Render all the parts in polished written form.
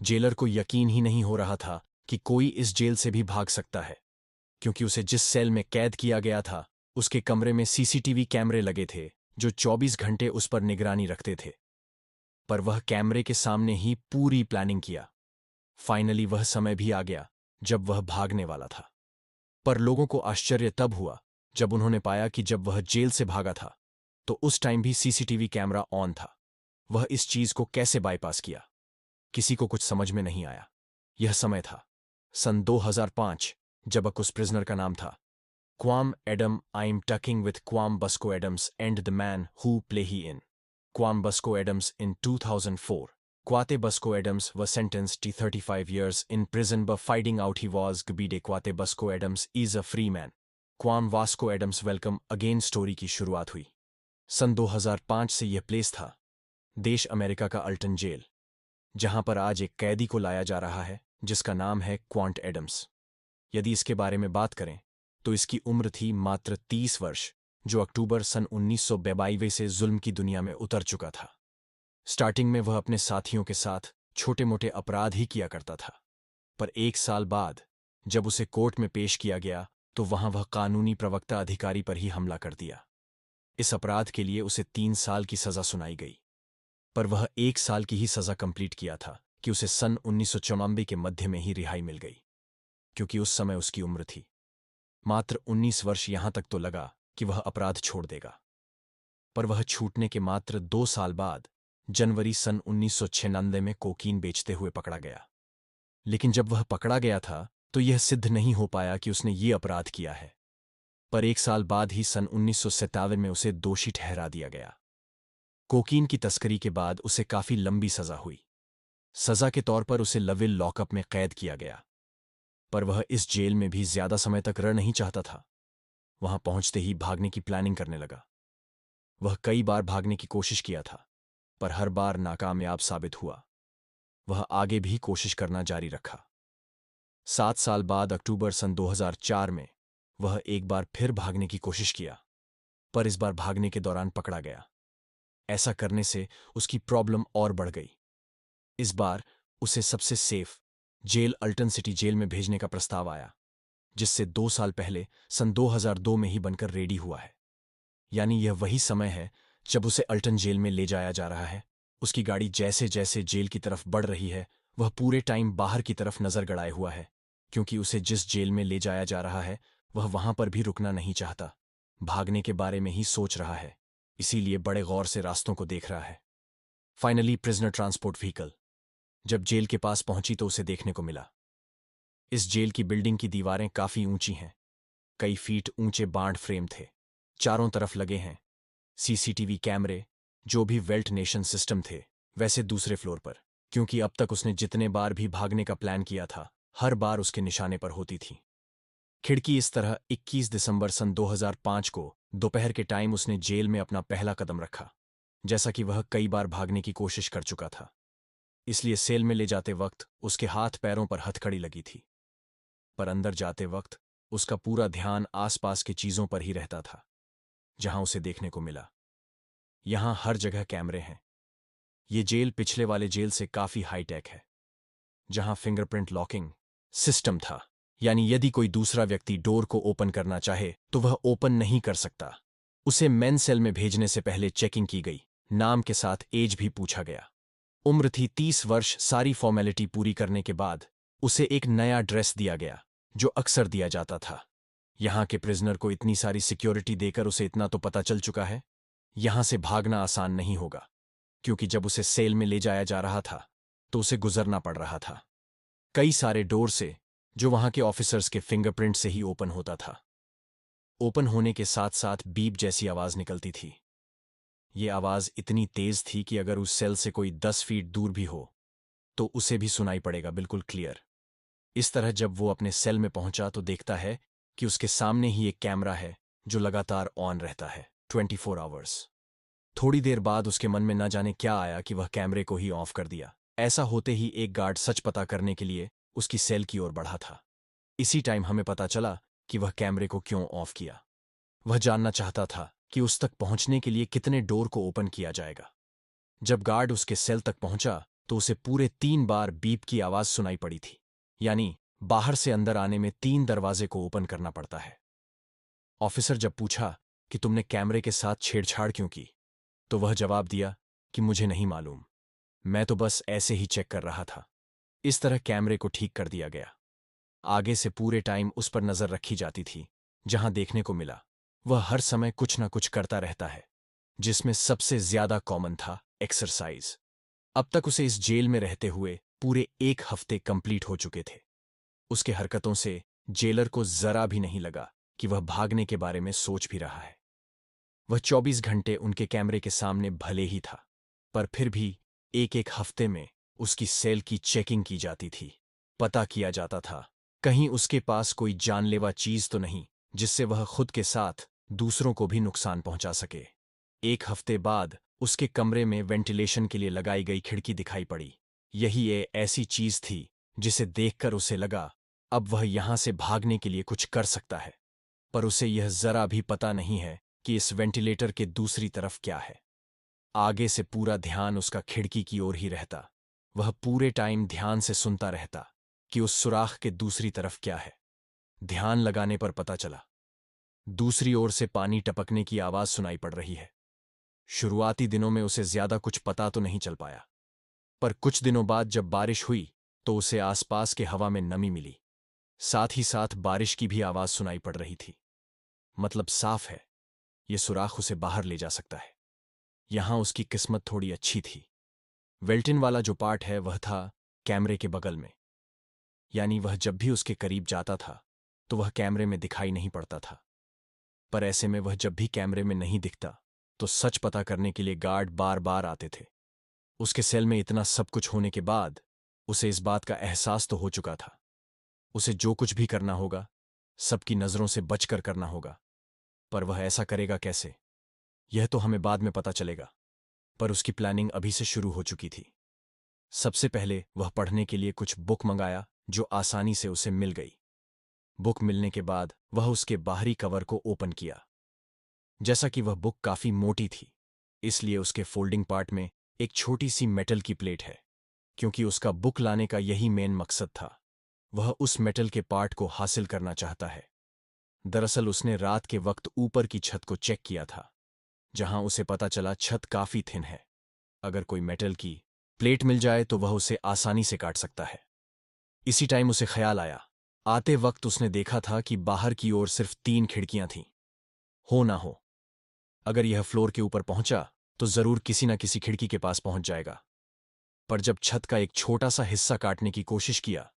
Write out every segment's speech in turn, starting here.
Jailer को यकीन ही नहीं हो रहा था कि कोई इस जेल से भी भाग सकता है, क्योंकि उसे जिस सेल में कैद किया गया था उसके कमरे में सीसीटीवी कैमरे लगे थे जो 24 घंटे उस पर निगरानी रखते थे। पर वह कैमरे के सामने ही पूरी प्लानिंग किया। फाइनली वह समय भी आ गया जब वह भागने वाला था। पर लोगों को आश्चर्य तब हुआ जब उन्होंने पाया कि जब वह जेल से भागा था तो उस टाइम भी सीसीटीवी कैमरा ऑन था। वह इस चीज को कैसे बाईपास किया, किसी को कुछ समझ में नहीं आया। यह समय था सन 2005, जब उस प्रिजनर का नाम था Kwame Adam. I am talking with Kwame Busco Adams and the man who play he in Kwame Busco Adams in 2004. Kwate Busco Adams was sentenced to 35 years in prison but fighting out he was Gbide Kwate Busco Adams is a free man. Kwame Vasco Adams Welcome Again story की शुरुआत हुई। सन 2005 से यह place था, देश America का Alton jail, जहां पर आज एक कैदी को लाया जा रहा है जिसका नाम है क्वांट एडम्स। यदि इसके बारे में बात करें तो इसकी उम्र थी मात्र 30 वर्ष, जो अक्टूबर सन 1992 से जुल्म की दुनिया में उतर चुका था। स्टार्टिंग में वह अपने साथियों के साथ छोटे मोटे अपराध ही किया करता था, पर 1 साल बाद जब उसे कोर्ट में पेश किया गया तो वहां वह कानूनी प्रवक्ता अधिकारी पर ही हमला कर दिया। इस अपराध के लिए उसे 3 साल की सजा सुनाई गई, पर वह 1 साल की ही सजा कंप्लीट किया था कि उसे सन 1994 के मध्य में ही रिहाई मिल गई, क्योंकि उस समय उसकी उम्र थी मात्र 19 वर्ष। यहां तक तो लगा कि वह अपराध छोड़ देगा, पर वह छूटने के मात्र 2 साल बाद जनवरी सन 1996 में कोकीन बेचते हुए पकड़ा गया। लेकिन जब वह पकड़ा गया था तो यह सिद्ध नहीं हो पाया कि उसने ये अपराध किया है, पर 1 साल बाद ही सन 1957 में उसे दोषी ठहरा दिया गया। कोकीन की तस्करी के बाद उसे काफी लंबी सजा हुई। सजा के तौर पर उसे लविल लॉकअप में कैद किया गया, पर वह इस जेल में भी ज्यादा समय तक रह नहीं चाहता था। वहां पहुंचते ही भागने की प्लानिंग करने लगा। वह कई बार भागने की कोशिश किया था, पर हर बार नाकामयाब साबित हुआ। वह आगे भी कोशिश करना जारी रखा। 7 साल बाद अक्टूबर सन 2004 में वह एक बार फिर भागने की कोशिश किया, पर इस बार भागने के दौरान पकड़ा गया। ऐसा करने से उसकी प्रॉब्लम और बढ़ गई। इस बार उसे सबसे safe jail Alton city jail में भेजने का प्रस्ताव आया, जिससे 2 साल पहले सन 2002 में ही बनकर रेडी हुआ है। यानी यह वही समय है जब उसे अल्टन जेल में ले जाया जा रहा है। उसकी गाड़ी जैसे जैसे जेल की तरफ बढ़ रही है वह पूरे टाइम बाहर की तरफ नजर गड़ाए हुआ है, क्योंकि उसे जिस जेल में ले जाया जा रहा है वह वहां पर भी रुकना नहीं चाहता। भागने के बारे में ही सोच रहा है, इसीलिए बड़े गौर से रास्तों को देख रहा है। फाइनली प्रिजनर ट्रांसपोर्ट व्हीकल जब जेल के पास पहुंची तो उसे देखने को मिला। इस जेल की बिल्डिंग की दीवारें काफी ऊंची हैं, कई फीट ऊंचे बांड फ्रेम थे, चारों तरफ लगे हैं सीसीटीवी कैमरे, जो भी वेल्ट नेशन सिस्टम थे वैसे दूसरे फ्लोर पर, क्योंकि अब तक उसने जितने बार भी भागने का प्लान किया था हर बार उसके निशाने पर होती थी। खिड़की इस तरह 21 दिसंबर सन 2005 को दोपहर के टाइम उसने जेल में अपना पहला कदम रखा। जैसा कि वह कई बार भागने की कोशिश कर चुका था, इसलिए सेल में ले जाते वक्त उसके हाथ पैरों पर हथकड़ी लगी थी, पर अंदर जाते वक्त उसका पूरा ध्यान आसपास की चीजों पर ही रहता था। जहां उसे देखने को मिला यहां हर जगह कैमरे हैं। ये जेल पिछले वाले जेल से काफी हाईटेक है, जहां फिंगरप्रिंट लॉकिंग सिस्टम था, यानी यदि कोई दूसरा व्यक्ति डोर को ओपन करना चाहे तो वह ओपन नहीं कर सकता। उसे मेन सेल में भेजने से पहले चेकिंग की गई, नाम के साथ एज भी पूछा गया। उम्र थी 30 वर्ष। सारी फॉर्मेलिटी पूरी करने के बाद उसे एक नया ड्रेस दिया गया, जो अक्सर दिया जाता था। यहां के प्रिजनर को इतनी सारी सिक्योरिटी देकर उसे इतना तो पता चल चुका है, यहां से भागना आसान नहीं होगा, क्योंकि जब उसे सेल में ले जाया जा रहा था तो उसे गुजरना पड़ रहा था कई सारे डोर से, जो वहां के ऑफिसर्स के फिंगरप्रिंट से ही ओपन होता था। ओपन होने के साथ साथ बीप जैसी आवाज निकलती थी। ये आवाज इतनी तेज थी कि अगर उस सेल से कोई 10 फीट दूर भी हो तो उसे भी सुनाई पड़ेगा, बिल्कुल क्लियर। इस तरह जब वो अपने सेल में पहुंचा तो देखता है कि उसके सामने ही एक कैमरा है जो लगातार ऑन रहता है 24 आवर्स। थोड़ी देर बाद उसके मन में न जाने क्या आया कि वह कैमरे को ही ऑफ कर दिया। ऐसा होते ही एक गार्ड सच पता करने के लिए उसकी सेल की ओर बढ़ा था। इसी टाइम हमें पता चला कि वह कैमरे को क्यों ऑफ किया। वह जानना चाहता था कि उस तक पहुंचने के लिए कितने डोर को ओपन किया जाएगा। जब गार्ड उसके सेल तक पहुंचा तो उसे पूरे 3 बार बीप की आवाज सुनाई पड़ी थी। यानी बाहर से अंदर आने में 3 दरवाजे को ओपन करना पड़ता है। ऑफिसर जब पूछा कि तुमने कैमरे के साथ छेड़छाड़ क्यों की, तो वह जवाब दिया कि मुझे नहीं मालूम, मैं तो बस ऐसे ही चेक कर रहा था। इस तरह कैमरे को ठीक कर दिया गया। आगे से पूरे टाइम उस पर नजर रखी जाती थी। जहां देखने को मिला वह हर समय कुछ न कुछ करता रहता है, जिसमें सबसे ज्यादा कॉमन था एक्सरसाइज। अब तक उसे इस जेल में रहते हुए पूरे 1 हफ्ते कंप्लीट हो चुके थे। उसके हरकतों से जेलर को जरा भी नहीं लगा कि वह भागने के बारे में सोच भी रहा है। वह 24 घंटे उनके कैमरे के सामने भले ही था, पर फिर भी एक एक हफ्ते में उसकी सेल की चेकिंग की जाती थी। पता किया जाता था कहीं उसके पास कोई जानलेवा चीज तो नहीं जिससे वह खुद के साथ दूसरों को भी नुकसान पहुंचा सके। 1 हफ्ते बाद उसके कमरे में वेंटिलेशन के लिए लगाई गई खिड़की दिखाई पड़ी। यही ऐसी चीज थी जिसे देखकर उसे लगा अब वह यहां से भागने के लिए कुछ कर सकता है। पर उसे यह जरा भी पता नहीं है कि इस वेंटिलेटर के दूसरी तरफ क्या है। आगे से पूरा ध्यान उसका खिड़की की ओर ही रहता। वह पूरे टाइम ध्यान से सुनता रहता कि उस सुराख के दूसरी तरफ क्या है। ध्यान लगाने पर पता चला दूसरी ओर से पानी टपकने की आवाज सुनाई पड़ रही है। शुरुआती दिनों में उसे ज्यादा कुछ पता तो नहीं चल पाया, पर कुछ दिनों बाद जब बारिश हुई तो उसे आसपास के हवा में नमी मिली। साथ ही साथ बारिश की भी आवाज सुनाई पड़ रही थी। मतलब साफ है, ये सुराख उसे बाहर ले जा सकता है। यहां उसकी किस्मत थोड़ी अच्छी थी। वेल्टिन वाला जो पार्ट है वह था कैमरे के बगल में। यानी वह जब भी उसके करीब जाता था तो वह कैमरे में दिखाई नहीं पड़ता था। पर ऐसे में वह जब भी कैमरे में नहीं दिखता तो सच पता करने के लिए गार्ड बार बार आते थे। उसके सेल में इतना सब कुछ होने के बाद उसे इस बात का एहसास तो हो चुका था, उसे जो कुछ भी करना होगा सबकी नजरों से बचकर करना होगा। पर वह ऐसा करेगा कैसे, यह तो हमें बाद में पता चलेगा। पर उसकी प्लानिंग अभी से शुरू हो चुकी थी। सबसे पहले वह पढ़ने के लिए कुछ बुक मंगाया जो आसानी से उसे मिल गई। बुक मिलने के बाद वह उसके बाहरी कवर को ओपन किया। जैसा कि वह बुक काफी मोटी थी, इसलिए उसके फोल्डिंग पार्ट में एक छोटी सी मेटल की प्लेट है। क्योंकि उसका बुक लाने का यही मेन मकसद था, वह उस मेटल के पार्ट को हासिल करना चाहता है। दरअसल उसने रात के वक्त ऊपर की छत को चेक किया था, जहां उसे पता चला छत काफी थिन है। अगर कोई मेटल की प्लेट मिल जाए तो वह उसे आसानी से काट सकता है। इसी टाइम उसे ख्याल आया, आते वक्त उसने देखा था कि बाहर की ओर सिर्फ 3 खिड़कियां थीं। हो ना हो, अगर यह फ्लोर के ऊपर पहुंचा तो जरूर किसी न किसी खिड़की के पास पहुंच जाएगा। पर जब छत का एक छोटा सा हिस्सा काटने की कोशिश किया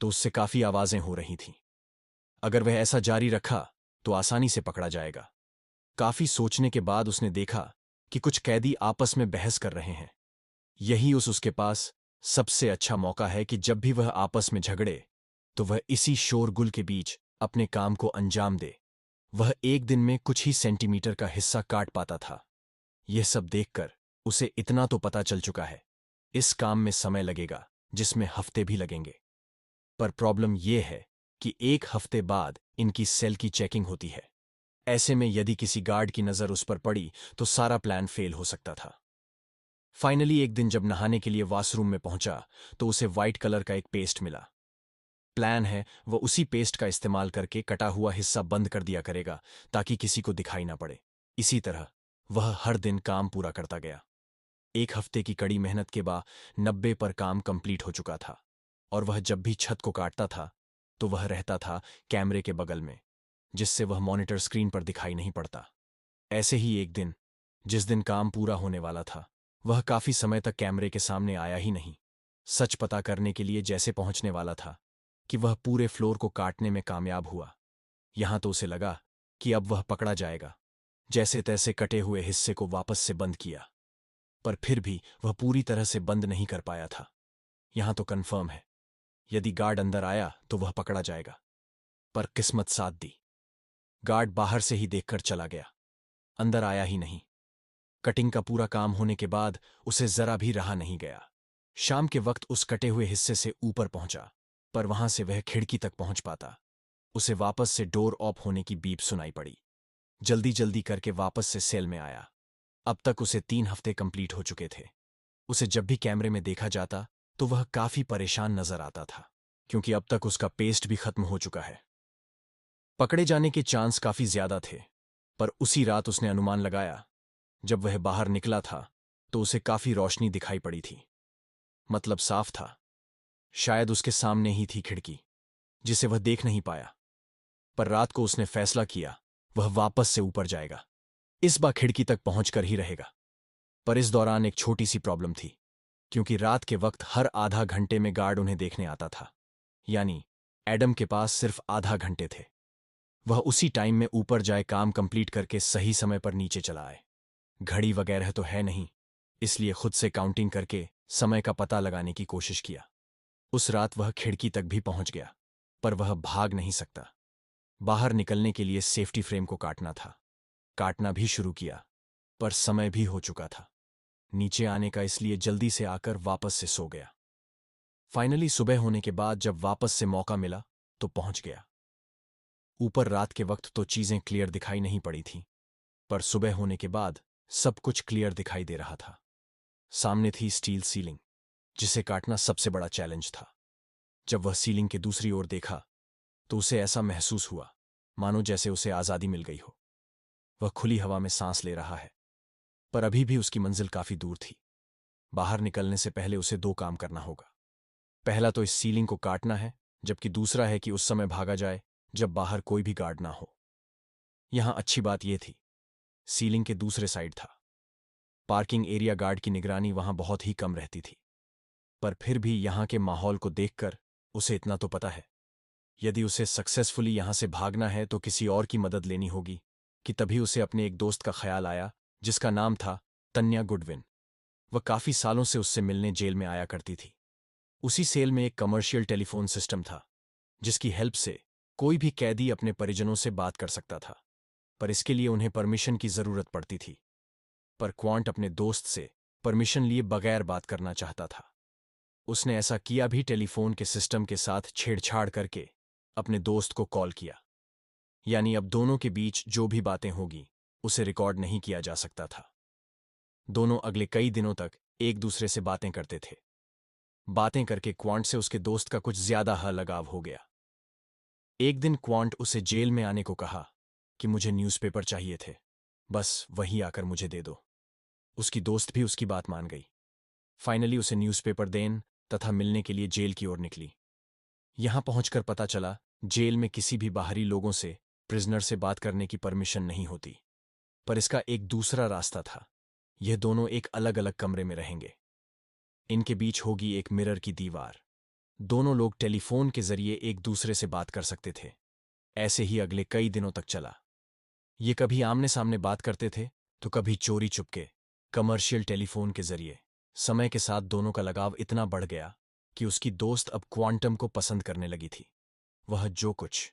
तो उससे काफी आवाजें हो रही थीं। अगर वह ऐसा जारी रखा तो आसानी से पकड़ा जाएगा। काफी सोचने के बाद उसने देखा कि कुछ कैदी आपस में बहस कर रहे हैं। यही उसके पास सबसे अच्छा मौका है कि जब भी वह आपस में झगड़े तो वह इसी शोरगुल के बीच अपने काम को अंजाम दे। वह एक दिन में कुछ ही सेंटीमीटर का हिस्सा काट पाता था। यह सब देखकर उसे इतना तो पता चल चुका है, इस काम में समय लगेगा जिसमें हफ्ते भी लगेंगे। पर प्रॉब्लम यह है कि 1 हफ्ते बाद इनकी सेल की चेकिंग होती है। ऐसे में यदि किसी गार्ड की नजर उस पर पड़ी तो सारा प्लान फेल हो सकता था। फाइनली एक दिन जब नहाने के लिए वॉशरूम में पहुंचा तो उसे व्हाइट कलर का एक पेस्ट मिला। प्लान है वह उसी पेस्ट का इस्तेमाल करके कटा हुआ हिस्सा बंद कर दिया करेगा ताकि किसी को दिखाई ना पड़े। इसी तरह वह हर दिन काम पूरा करता गया। 1 हफ्ते की कड़ी मेहनत के बाद 90 पर काम कंप्लीट हो चुका था। और वह जब भी छत को काटता था तो वह रहता था कैमरे के बगल में, जिससे वह मॉनिटर स्क्रीन पर दिखाई नहीं पड़ता। ऐसे ही एक दिन, जिस दिन काम पूरा होने वाला था, वह काफी समय तक कैमरे के सामने आया ही नहीं। सच पता करने के लिए जैसे पहुंचने वाला था कि वह पूरे फ्लोर को काटने में कामयाब हुआ। यहां तो उसे लगा कि अब वह पकड़ा जाएगा। जैसे तैसे कटे हुए हिस्से को वापस से बंद किया, पर फिर भी वह पूरी तरह से बंद नहीं कर पाया था। यहां तो कन्फर्म है, यदि गार्ड अंदर आया तो वह पकड़ा जाएगा। पर किस्मत साथ दी, गार्ड बाहर से ही देखकर चला गया, अंदर आया ही नहीं। कटिंग का पूरा काम होने के बाद उसे जरा भी रहा नहीं गया। शाम के वक्त उस कटे हुए हिस्से से ऊपर पहुंचा, पर वहां से वह खिड़की तक पहुंच पाता। उसे वापस से डोर ऑफ होने की बीप सुनाई पड़ी। जल्दी जल्दी करके वापस से सेल में आया। अब तक उसे 3 हफ्ते कंप्लीट हो चुके थे। उसे जब भी कैमरे में देखा जाता तो वह काफी परेशान नजर आता था, क्योंकि अब तक उसका पेस्ट भी खत्म हो चुका है। पकड़े जाने के चांस काफी ज्यादा थे, पर उसी रात उसने अनुमान लगाया। जब वह बाहर निकला था तो उसे काफी रोशनी दिखाई पड़ी थी, मतलब साफ था। शायद उसके सामने ही थी खिड़की, जिसे वह देख नहीं पाया। पर रात को उसने फैसला किया वह वापस से ऊपर जाएगा, इस बार खिड़की तक पहुंचकर ही रहेगा। पर इस दौरान एक छोटी सी प्रॉब्लम थी, क्योंकि रात के वक्त हर आधा घंटे में गार्ड उन्हें देखने आता था। यानी एडम के पास सिर्फ आधा घंटे थे। वह उसी टाइम में ऊपर जाए, काम कंप्लीट करके सही समय पर नीचे चला आए। घड़ी वगैरह तो है नहीं, इसलिए खुद से काउंटिंग करके समय का पता लगाने की कोशिश किया। उस रात वह खिड़की तक भी पहुंच गया, पर वह भाग नहीं सकता। बाहर निकलने के लिए सेफ्टी फ्रेम को काटना था। काटना भी शुरू किया, पर समय भी हो चुका था नीचे आने का, इसलिए जल्दी से आकर वापस से सो गया। फाइनली सुबह होने के बाद जब वापस से मौका मिला तो पहुंच गया ऊपर। रात के वक्त तो चीजें क्लियर दिखाई नहीं पड़ी थीं, पर सुबह होने के बाद सब कुछ क्लियर दिखाई दे रहा था। सामने थी स्टील सीलिंग, जिसे काटना सबसे बड़ा चैलेंज था। जब वह सीलिंग के दूसरी ओर देखा तो उसे ऐसा महसूस हुआ मानो जैसे उसे आजादी मिल गई हो। वह खुली हवा में सांस ले रहा है, पर अभी भी उसकी मंजिल काफी दूर थी। बाहर निकलने से पहले उसे दो काम करना होगा। पहला तो इस सीलिंग को काटना है, जबकि दूसरा है कि उस समय भागा जाए जब बाहर कोई भी गार्ड ना हो। यहां अच्छी बात यह थी, सीलिंग के दूसरे साइड था पार्किंग एरिया। गार्ड की निगरानी वहां बहुत ही कम रहती थी, पर फिर भी यहां के माहौल को देखकर उसे इतना तो पता है, यदि उसे सक्सेसफुली यहां से भागना है तो किसी और की मदद लेनी होगी। कि तभी उसे अपने एक दोस्त का ख्याल आया, जिसका नाम था तन्या गुडविन। वह काफी सालों से उससे मिलने जेल में आया करती थी। उसी सेल में एक कमर्शियल टेलीफोन सिस्टम था, जिसकी हेल्प से कोई भी कैदी अपने परिजनों से बात कर सकता था, पर इसके लिए उन्हें परमिशन की जरूरत पड़ती थी। पर क्वांट अपने दोस्त से परमिशन लिए बगैर बात करना चाहता था। उसने ऐसा किया भी, टेलीफोन के सिस्टम के साथ छेड़छाड़ करके अपने दोस्त को कॉल किया। यानी अब दोनों के बीच जो भी बातें होगी उसे रिकॉर्ड नहीं किया जा सकता था। दोनों अगले कई दिनों तक एक दूसरे से बातें करते थे। बातें करके क्वांट से उसके दोस्त का कुछ ज्यादा ही लगाव हो गया। एक दिन क्वांट उसे जेल में आने को कहा कि मुझे न्यूज़पेपर चाहिए थे, बस वहीं आकर मुझे दे दो। उसकी दोस्त भी उसकी बात मान गई। फाइनली उसे न्यूज़पेपर देन तथा मिलने के लिए जेल की ओर निकली। यहां पहुंचकर पता चला जेल में किसी भी बाहरी लोगों से प्रिजनर से बात करने की परमिशन नहीं होती। पर इसका एक दूसरा रास्ता था। यह दोनों एक अलग अलग कमरे में रहेंगे। इनके बीच होगी एक मिरर की दीवार। दोनों लोग टेलीफोन के जरिए एक दूसरे से बात कर सकते थे। ऐसे ही अगले कई दिनों तक चला। ये कभी आमने सामने बात करते थे तो कभी चोरी चुपके कमर्शियल टेलीफोन के जरिए। समय के साथ दोनों का लगाव इतना बढ़ गया कि उसकी दोस्त अब क्वांटम को पसंद करने लगी थी। वह जो कुछ